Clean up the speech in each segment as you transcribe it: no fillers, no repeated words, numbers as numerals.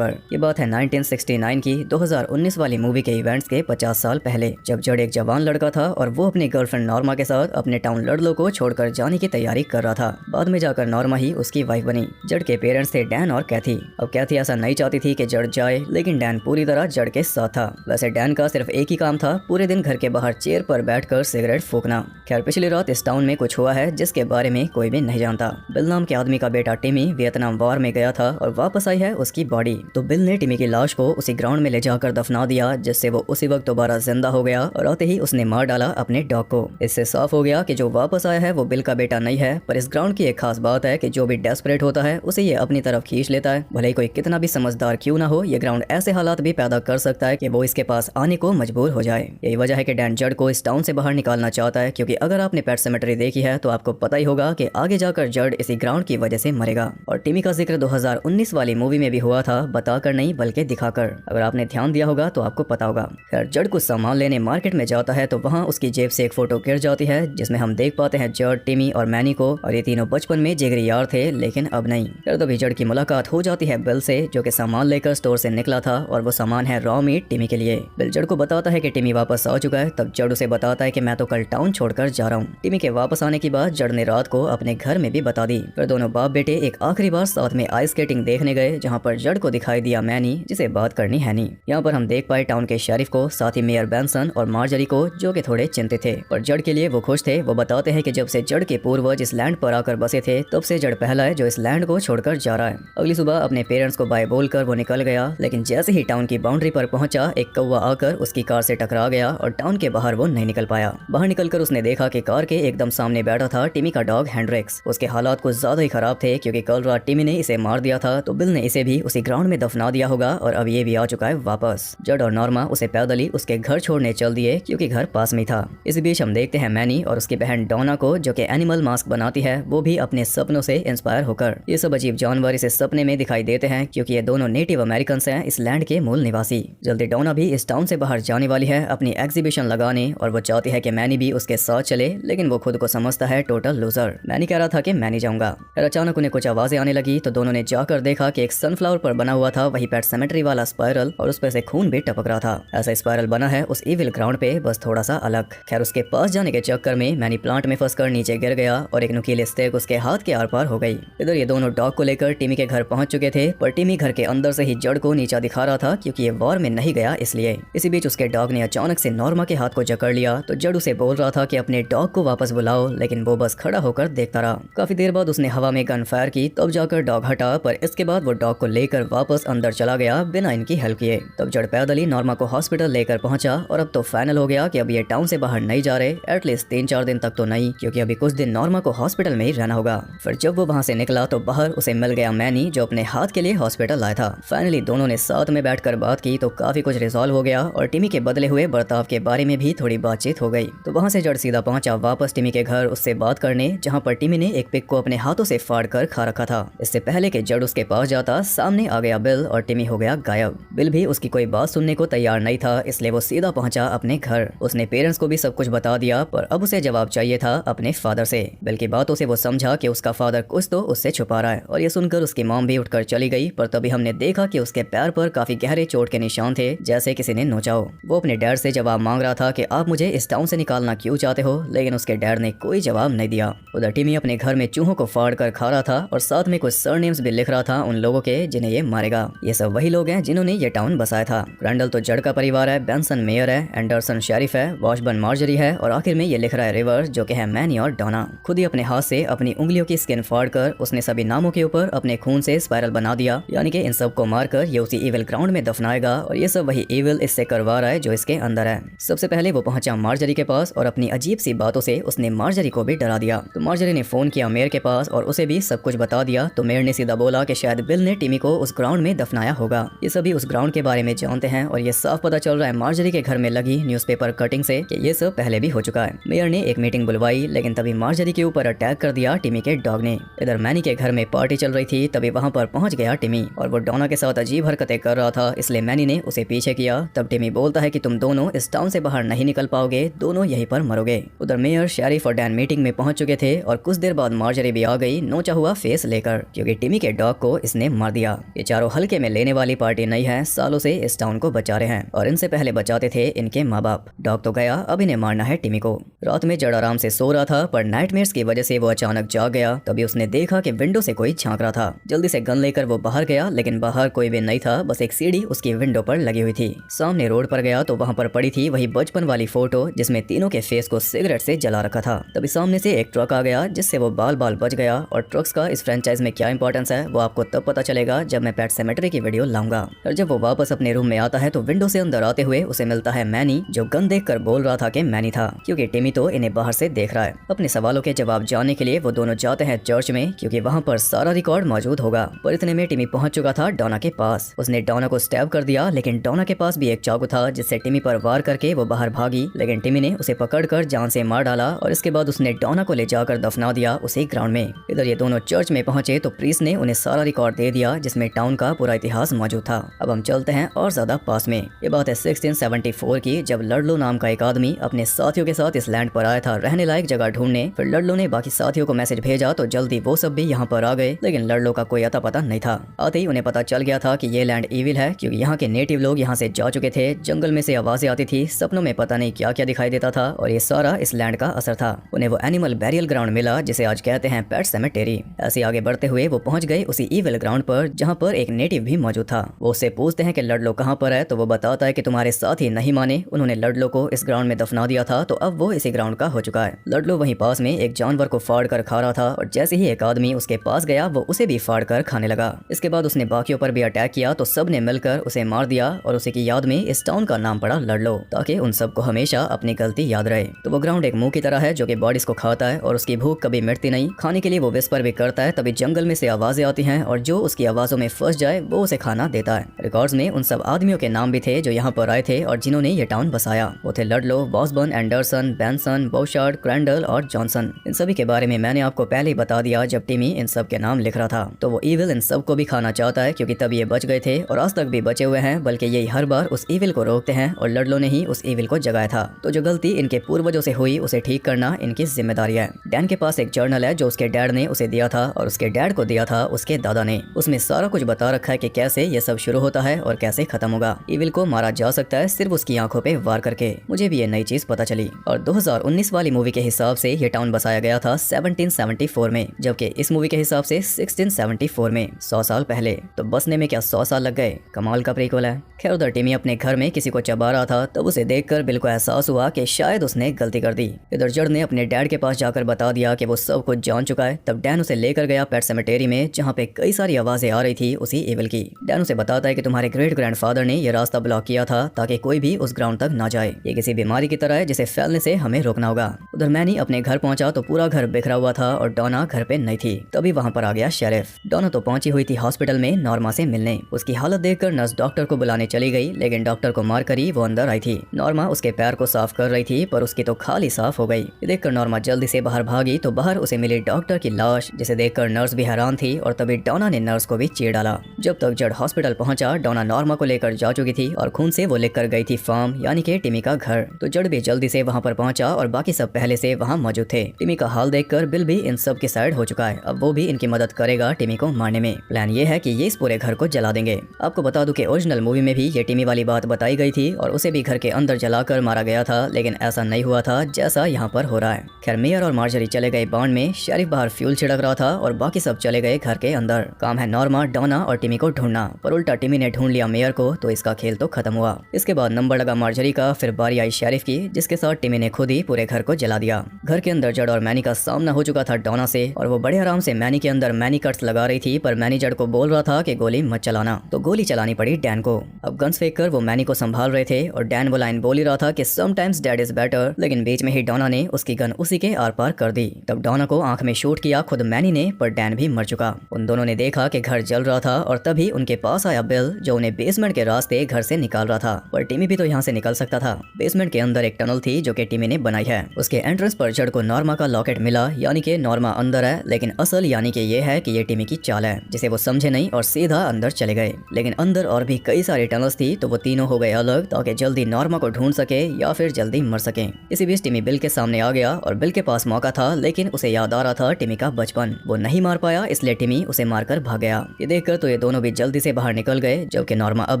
पर। ये बात है 1969 की 2019 वाली मूवी के इवेंट्स के 50 साल पहले, जब जड एक जवान लड़का था और वो अपनी गर्लफ्रेंड नॉर्मा के साथ अपने टाउन लडलो को छोड़कर जाने की तैयारी कर रहा था। बाद में जाकर नॉर्मा ही उसकी वाइफ बनी। जड के पेरेंट्स थे डैन और कैथी। अब कैथी ऐसा नहीं चाहती थी कि जड जाए, लेकिन डैन पूरी तरह जड के साथ था। वैसे डैन का सिर्फ एक ही काम था, पूरे दिन घर के बाहर चेयर पर बैठकर सिगरेट फूकना। खैर, पिछली रात इस टाउन में कुछ हुआ है जिसके बारे में कोई भी नहीं जानता। बिल नाम के आदमी का बेटा टिमी वियतनाम वॉर में गया था और वापस आई है उसकी बॉडी। तो बिल ने टिमी की लाश को उसी ग्राउंड में ले जाकर दफना दिया, जिससे वो उसी वक्त दोबारा जिंदा हो गया और आते ही उसने मार डाला अपने डॉग को। इससे साफ हो गया कि जो वापस आया है वो बिल का बेटा नहीं है। पर इस ग्राउंड की एक खास बात है कि जो भी डेस्परेट होता है उसे ये अपनी तरफ खींच लेता है। भले ही कोई कितना भी समझदार क्यों ना हो, ये ग्राउंड ऐसे हालात भी पैदा कर सकता है कि वो इसके पास आने को मजबूर हो जाए। यही वजह है कि डैन जड को इस टाउन से बाहर निकालना चाहता है, क्योंकि अगर आपने पेट सेमेटरी देखी है तो आपको पता ही होगा कि आगे जाकर जड इसी ग्राउंड की वजह से मरेगा। और टिमी का जिक्र 2019 वाली मूवी में भी हुआ था, बताकर नहीं बल्कि दिखाकर। अगर आपने ध्यान दिया होगा तो आपको पता होगा। खैर, जड कुछ सामान लेने मार्केट में जाता है तो वहाँ उसकी जेब से एक फोटो गिर जाती है, जिसमें हम देख पाते हैं जड, टिमी और मैनी को। और ये तीनों बचपन में जिगरी यार थे, लेकिन अब नहीं। फिर तभी जड की मुलाकात हो जाती है बिल से, जो कि सामान लेकर स्टोर से निकला था, और वो सामान है रॉ मीट टिमी के लिए। बिल जड को बताता है कि टिमी वापस आ चुका है। तब जड उसे बताता है कि मैं तो कल टाउन छोड़कर जा रहा हूँ। टिमी के वापस आने की बात जड ने रात को अपने घर में भी बता दी। फिर दोनों बाप बेटे एक आखिरी बार साथ में आइस स्केटिंग देखने गए, जहाँ पर जड को दिखाई दिया मैनी, जिसे बात करनी है नहीं। यहाँ पर हम देख पाए टाउन के शेरिफ को, साथ ही मेयर बेंसन और मार्जरी को, जो कि थोड़े चिंतित थे, पर जड के लिए वो खुश थे। वो बताते हैं कि जब से जड के पूर्वज इस लैंड पर आकर बसे थे, तब से जड पहला है जो इस लैंड को छोड़कर जा रहा है। अगली सुबह अपने पेरेंट्स को बाय बोलकर वो निकल गया, लेकिन जैसे ही टाउन की बाउंड्री पर पहुंचा, एक कौवा आकर उसकी कार से टकरा गया और टाउन के बाहर वो नहीं निकल पाया। बाहर निकलकर उसने देखा कि कार के एकदम सामने बैठा था टिमी का डॉग हेंड्रिक्स। उसके हालात कुछ ज्यादा ही खराब थे, क्योंकि कल रात टिमी ने इसे मार दिया था, तो बिल ने इसे भी उसी ग्राउंड में दफना दिया होगा और अब ये भी आ चुका है वापस। जड और नॉर्मा उसे पैदल ही उसके घर छोड़ने चल दिए, क्योंकि घर पास में था। इस बीच हम देखते हैं मैनी और उसकी बहन डोना को, जो कि एनिमल मास्क बनाती है, वो भी अपने सपनों से इंस्पायर होकर। ये सब अजीब जानवर इसे सपने में दिखाई देते हैं, क्योंकि ये दोनों नेटिव अमेरिकन हैं, इस लैंड के मूल निवासी। जल्दी डोना भी इस टाउन से बाहर जाने वाली है अपनी एग्जीबिशन लगाने, और वो चाहती है कि मैनी भी उसके साथ चले, लेकिन वो खुद को समझता है टोटल लूजर। मैनी कह रहा था कि मैं नहीं जाऊंगा। फिर अचानक उन्हें कुछ आवाजें आने लगी, तो दोनों ने जाकर देखा कि एक सनफ्लावर पर बना हुआ था वही पेट सेमेट्री वाला स्पाइरल, और उस पर से खून भी टपक रहा था। ऐसा स्पाइरल बना है उस इविल ग्राउंड पे, बस थोड़ा सा अलग। खैर, उसके पास जाने के चक्कर में मैनी प्लांट में फंसकर नीचे गिर गया और एक नुकीले स्टेक उसके हाथ के आर पार हो गई। इधर ये दोनों डॉग को लेकर टिमी के घर पहुंच चुके थे, पर टिमी घर के अंदर से ही जड को नीचा दिखा रहा था, क्योंकि ये वॉर में नहीं गया इसलिए। इसी बीच उसके डॉग ने अचानक से नॉर्मा के हाथ को जकड़ लिया, तो जड उसे बोल रहा था कि अपने डॉग को वापस बुलाओ, लेकिन वो बस खड़ा होकर देखता रहा। काफी देर बाद उसने हवा में गन फायर की, तब जाकर डॉग हटा, पर इसके बाद वो डॉग को लेकर वापस अंदर चला गया बिना इनकी हेल्प किए। तब जड पैदल ही नॉर्मा को हॉस्पिटल लेकर पहुंचा, और अब तो फाइनल हो गया कि अब ये टाउन से बाहर नहीं जा रहे, एटलीस्ट 3-4 दिन तक तो नहीं, क्योंकि अभी कुछ दिन नॉर्मा को हॉस्पिटल में ही रहना होगा। फिर जब वो वहाँ से निकला तो बाहर उसे मिल गया मैनी, जो अपने हाथ के लिए हॉस्पिटल आया था। फाइनली दोनों ने साथ में बैठकर बात की, तो काफी कुछ रिजॉल्व हो गया, और टिमी के बदले हुए बर्ताव के बारे में भी थोड़ी बातचीत हो गई। तो वहाँ से जड सीधा पहुंचा वापस टिमी के घर उससे बात करने, जहाँ पर टिमी ने एक पिग को अपने हाथों से फाड़ कर खा रखा था। इससे पहले कि जड उसके पास जाता, सामने आ गया बिल और टिमी हो गया गायब। बिल भी उसकी कोई बात सुनने को तैयार नहीं था, इसलिए वो सीधा पहुंचा अपने घर। उसने पेरेंट्स को भी सब कुछ बता दिया, पर अब उसे जवाब चाहिए था अपने फादर से। बिल की बातों से वो समझा कि उसका फादर कुछ तो उससे छुपा रहा है, और ये सुनकर उसकी मॉम भी उठकर चली गई। पर तभी हमने देखा कि उसके पैर पर काफी गहरे चोट के निशान थे, जैसे किसी ने नोचा हो। वो अपने डैड से जवाब मांग रहा था कि आप मुझे इस टाउन से निकालना क्यों चाहते हो, लेकिन उसके डैड ने कोई जवाब नहीं दिया। उधर टिमी अपने घर में चूहों को फाड़ कर खा रहा था, और साथ में कुछ सरनेम्स भी लिख रहा था उन लोगों के जिन्हें ये मारेगा। ये सब वही लोग हैं जिन्होंने ये टाउन बसाया था। रैंडल तो जड का परिवार है, बेंसन मेयर है, एंडरसन शेरिफ है, वॉशबर्न मार्जरी है, और आखिर में ये लिख रहा है रिवर, जो कि है मैनी और डोना। खुद ही अपने हाथ से अपनी उंगलियों की स्किन फाड़कर उसने सभी नामों के ऊपर अपने खून से स्पाइरल बना दिया, यानी कि इन सब को मारकर ये उसी इविल ग्राउंड में दफनाएगा, और ये सब वही इविल इससे करवा रहा है जो इसके अंदर है। सबसे पहले वो पहुंचा मार्जरी के पास, और अपनी अजीब सी बातों से उसने मार्जरी को भी डरा दिया। तो मार्जरी ने फोन किया मेयर के पास और उसे भी सब कुछ बता दिया। तो मेयर ने सीधा बोला कि शायद बिल ने टिमी को उस ग्राउंड में दफनाया होगा। ये सभी उस ग्राउंड के बारे में जानते हैं, और ये साफ पता चल रहा है मार्जरी के घर में लगी न्यूज़पेपर कटिंग से कि ये सब पहले भी हो चुका है। मेयर ने एक मीटिंग बुलवाई, लेकिन तभी मार्जरी के ऊपर अटैक कर दिया टिमी के डॉग ने। इधर मैनी के घर में पार्टी चल रही थी, तभी वहाँ पर पहुंच गया टिमी, और वो डोना के साथ अजीब हरकतें कर रहा था, इसलिए मैनी ने उसे पीछे किया। तब टिमी बोलता है कि तुम दोनों इस टाउन से बाहर नहीं निकल पाओगे, दोनों यहीं पर मरोगे। उधर मेयर, शेरिफ और डैन मीटिंग में पहुंच चुके थे, और कुछ देर बाद मार्जरी भी आ गई नोचा हुआ फेस लेकर, क्योंकि टिमी के डॉग को इसने मार दिया। ये चारों हल्के में लेने वाली पार्टी नहीं है, सालों से इस टाउन को बचा रहे हैं और इनसे पहले बचाते थे इनके माँ बाप। डॉग तो गया, अब इन्हें मारना है टिमी को। रात में जड़ आराम से सो रहा था पर नाइटमेयर्स की वजह से वो अचानक जाग गया। तभी उसने देखा कि विंडो से कोई झांक रहा था। जल्दी से गन लेकर वो बाहर गया, लेकिन बाहर कोई भी नहीं था, बस एक सीढ़ी उसकी विंडो पर लगी हुई थी। सामने रोड पर गया तो वहाँ पर पड़ी थी वही बचपन वाली फोटो जिसमें तीनों के फेस को सिगरेट से जला रखा था। तभी सामने से एक ट्रक आ गया जिससे वो बाल बाल बच गया। और ट्रक्स का इस फ्रेंचाइज में क्या इंपॉर्टेंस है वो आपको तब पता चलेगा जब मैं पेट सेमेट्री की वीडियो लाऊंगा। और जब वो वापस अपने रूम में आता है तो विंडो से अंदर आते हुए उसे मिलता है मैनी, जो गन देखकर बोल रहा था कि मैनी था, क्योंकि टिमी तो इन्हें बाहर से देख रहा है। अपने सवालों के जवाब जानने के लिए वो दोनों जाते हैं चर्च में, क्योंकि वहाँ पर सारा रिकॉर्ड मौजूद होगा। पर इतने में टिमी पहुंच चुका था डॉना के पास। उसने डॉना को स्टैब कर दिया, लेकिन डॉना के पास भी एक चाकू था जिससे टिमी पर वार करके वो बाहर भागी। लेकिन टिमी ने उसे पकड़कर जान से मार डाला और इसके बाद उसने डॉना को ले जाकर दफना दिया उसी ग्राउंड में। इधर ये दोनों चर्च में पहुंचे तो प्रीस्ट ने उन्हें सारा रिकॉर्ड दे दिया जिसमें टाउन का पूरा इतिहास मौजूद था। अब हम चलते हैं और ज्यादा पास में। ये बात है 1674 की, जब लडलो नाम का एक आदमी अपने साथियों के साथ इस लैंड पर आया था रहने लायक जगह ढूंढने। फिर लडलो ने बाकी साथियों को मैसेज भेजा तो जल्दी वो सब भी यहाँ पर आ गए, लेकिन लडलो का कोई अता पता नहीं था। आते ही उन्हें पता चल गया था कि ये लैंड इविल है, क्योंकि यहाँ के नेटिव लोग यहाँ से जा चुके थे। जंगल में से आवाजें आती थी, सपनों में पता नहीं क्या क्या दिखाई देता था, और ये सारा इस लैंड का असर था। उन्हें वो एनिमल बैरियल ग्राउंड मिला जिसे आज कहते हैं पेट सेमेटेरी। ऐसे आगे बढ़ते हुए वो पहुंच गए उसी इविल ग्राउंड पर जहाँ पर एक नेटिव भी मौजूद था। वो उससे पूछते हैं कि लडलो कहाँ पर है, तो वो बताता है कि तुम्हारे साथ ही नहीं माने, उन्होंने लडलो को इस ग्राउंड में दफना दिया था, तो अब वो इसी ग्राउंड का हो चुका है। लडलो वहीं पास में एक जानवर को फाड़ कर खा रहा था और जैसे ही एक आदमी उसके पास गया वो उसे भी फाड़ कर खाने लगा। इसके बाद उसने बाकियों पर भी अटैक किया तो सब ने मिलकर उसे मार दिया और उसी की याद में इस टाउन का नाम पड़ा लडलो, ताकि उन सबको हमेशा अपनी गलती याद रहे। तो वो ग्राउंड एक मुंह की तरह है जो कि बॉडीज को खाता है और उसकी भूख कभी मिटती नहीं। खाने के लिए वो विस्पर भी करता है, तभी जंगल में से आवाजें आती हैं और जो उसकी आवाजों में फंस जाए वो उसे खाना देता है। रिकॉर्ड्स में उन सब आदमियों के नाम भी थे जो यहाँ पर आए थे और जिन्होंने ये टाउन बसाया। वो थे लडलो, वॉसबर्न, एंडरसन, बेंसन, बोशार्ड, क्रैंडल और जॉनसन। इन सभी के बारे में मैंने आपको पहले ही बता दिया जब टिमी इन सब के नाम लिख रहा था। तो वो इविल इन सब को भी खाना चाहता है, क्योंकि तब ये बच गए थे और आज तक भी बचे हुए हैं, बल्कि यही हर बार उस इविल को रोकते हैं और लडलो ने ही उस इविल को जगाया था। तो जो गलती इनके पूर्वजों से हुई उसे ठीक करना इनकी जिम्मेदारी है। डैन के पास एक जर्नल है जो उसके डैड ने उसे दिया था और उसके डैड को दिया था उसके दादा ने। उसमें सारा कुछ बता रखा है कि कैसे ये सब शुरू होता है और कैसे खत्म होगा। इविल को मारा जा सकता है सिर्फ उसकी आंखों पे वार करके। मुझे भी ये नई चीज पता चली। और 2019 वाली मूवी के हिसाब से ये टाउन बसाया गया था 1774 में, जबकि इस मूवी के हिसाब से 1674 में, 100 साल पहले। तो बसने में क्या 100 साल लग गए? कमाल का प्रीक्वल है। खैर उधर टिमी अपने घर में किसी को चबा रहा था, तब उसे देखकर बिल को एहसास हुआ कि शायद उसने गलती कर दी। इधर जड़ ने अपने डैड के पास जाकर बता दिया कि वो सब कुछ जान चुका है। तब डैन उसे लेकर गया पेट सेमेटेरी में, जहाँ पे कई सारी आवाजें आ रही थी उसी इविल की। डैन उसे बताता है कि तुम्हारे ग्रेट ग्रैंडफादर ने ये रास्ता ब्लॉक किया था ताकि कोई भी उस ग्राउंड तक ना जाए। ये किसी बीमारी की तरह है जिसे फैलने से हमें रोकना होगा। उधर मैनी अपने घर पहुंचा तो पूरा घर बिखरा हुआ था और डॉना घर पे नहीं थी। तभी वहाँ पर आ गया शेरिफ। डॉना तो पहुंची हुई थी हॉस्पिटल में नॉर्मा से मिलने। उसकी हालत देखकर नर्स डॉक्टर को बुलाने चली गई, लेकिन डॉक्टर को मार कर ही वो अंदर आई थी। नॉर्मा उसके पैर को साफ कर रही थी पर उसकी तो खाली साफ हो गई। ये देखकर नॉर्मा जल्दी से बाहर भागी तो बाहर उसे मिली डॉक्टर की लाश, जिसे देखकर नर्स भी हैरान थी और तभी डॉना ने नर्स को भी चीर डाला। जब तक जड़ हॉस्पिटल पहुंचा डॉना नॉर्मा को लेकर जा चुकी थी और खून से वो लेकर गई थी फार्म, यानी कि टिमी का घर। तो जड़ भी जल्दी से वहाँ पर पहुंचा और बाकी सब पहले से वहाँ मौजूद थे। टिमी का हाल देखकर बिल भी इन सब के साइड हो चुका है। अब वो भी इनकी मदद करेगा टिमी को मारने में। प्लान ये है कि ये इस पूरे घर को जला देंगे। आपको बता दूं कि ओरिजिनल मूवी में भी ये टिमी वाली बात बताई गई थी और उसे भी घर के अंदर जलाकर मारा गया था, लेकिन ऐसा नहीं हुआ था जैसा यहाँ पर हो रहा है। खैर मेयर और मार्जरी चले गए बांड में, शेरिफ बाहर फ्यूल छिड़क रहा था और बाकी सब चले गए घर के अंदर। काम है नॉर्मा, डॉना और टिमी को ढूंढना, पर उल्टा टिमी ने ढूंढ लिया मेयर को, तो इसका खेल तो खत्म हुआ। इसके बाद नंबर लगा मार्जरी का, फिर बारी आई शेरिफ की, जिसके साथ टिमी ने खुद ही पूरे घर को जला दिया। घर के अंदर जड़ और मैनी का सामना हो चुका था डॉना से और वो बड़े आराम से मैनी के अंदर मैनी कट्स लगा रही थी, पर मैनी जड़ को बोल रहा था कि गोली मत चलाना, तो गोली चलानी पड़ी डैन को। अब गन्स फेंक कर वो मैनी को संभाल रहे थे और डैन वो लाइन बोल ही रहा था कि समटाइम्स डैड इज बेटर, लेकिन बीच में ही डॉना ने उसकी गन उसी के आर पार कर दी। तब डॉना को आंख में शूट किया खुद मैनी ने, पर डैन भी मर चुका। उन दोनों ने देखा कि घर जल रहा था और तभी उनके पास आया बिल, जो उन्हें बेसमेंट के रास्ते घर से निकाल रहा था। पर टिमी भी तो यहाँ से निकल सकता था। बेसमेंट के अंदर एक टनल थी जो कि टिमी ने बनाई है। उसके एंट्रेंस पर जड़ को नॉर्मा का लॉकेट मिला, यानी कि नॉर्मा अंदर है, लेकिन असल यानी कि ये है कि ये टिमी की चाल है, जिसे वो समझे नहीं और सीधा अंदर चले गए। लेकिन अंदर और भी कई सारी टनल्स थी, तो वो तीनों हो गए अलग ताकि जल्दी नॉर्मा को ढूंढ सके या फिर जल्दी मर सके। इसी बीच टिमी बिल के सामने आ गया और बिल के पास मौका था, लेकिन उसे याद आ रहा था टिमी का बचपन। वो नहीं मार पाया, इसलिए टिमी उसे मारकर भाग गया। ये देखकर तो ये दोनों भी जल्दी से बाहर निकल गए, जबकि नॉर्मा अब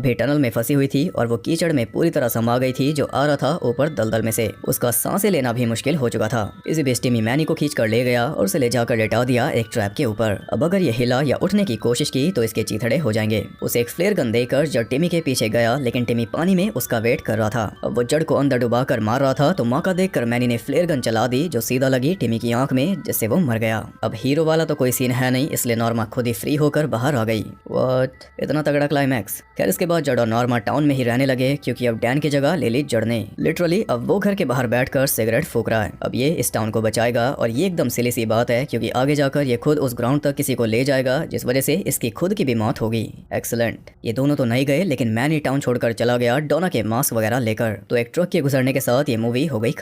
भी टनल में फंसी हुई थी और वो कीचड़ में पूरी तरह समा गई थी जो आ रहा था ऊपर दलदल में से। उसका सांसें लेना भी मुश्किल हो चुका था। इसी बीच टिमी मैनी को खींच कर ले गया और उसे ले जाकर लेटा दिया एक ट्रैप के ऊपर। अब अगर ये हिला या उठने की कोशिश की तो इसके चीथड़े हो जाएंगे। उसे एक फ्लेयर गन देकर जड़ टिमी के पीछे गया, लेकिन टिमी पानी में उसका वेट कर रहा था। अब वो जड़ को अंदर डुबा कर मार रहा था तो मौका देखकर मैनी ने फ्लेयर गन चला दी जो सीधा लगी टिमी की आंख में, जिससे वो मर गया। अब हीरो वाला तो कोई सीन है नहीं, इसलिए नॉर्मा खुद ही फ्री होकर बाहर आ गई। व्हाट, इतना तगड़ा क्लाइमैक्स। खैर इसके बाद जड़ और नॉर्मा टाउन में ही रहने लगे, क्योंकि अब डैन की जगह ले ली जड़ ने। लिटरली अब वो घर के बाहर बैठकर सिगरेट फूक रहा है। अब ये इस टाउन को बचाएगा और ये एकदम सिली सी बात है, क्योंकि आगे जाकर ये खुद उस ग्राउंड तक किसी को ले जाएगा, जिस वजह से इसकी खुद की भी मौत होगी। एक्सीलेंट। ये दोनों तो नहीं गए, लेकिन मैनी टाउन छोड़कर चला गया डोना के मास्क वगैरह लेकर। तो एक ट्रक के गुजरने के साथ ये मूवी हो गई खत्म।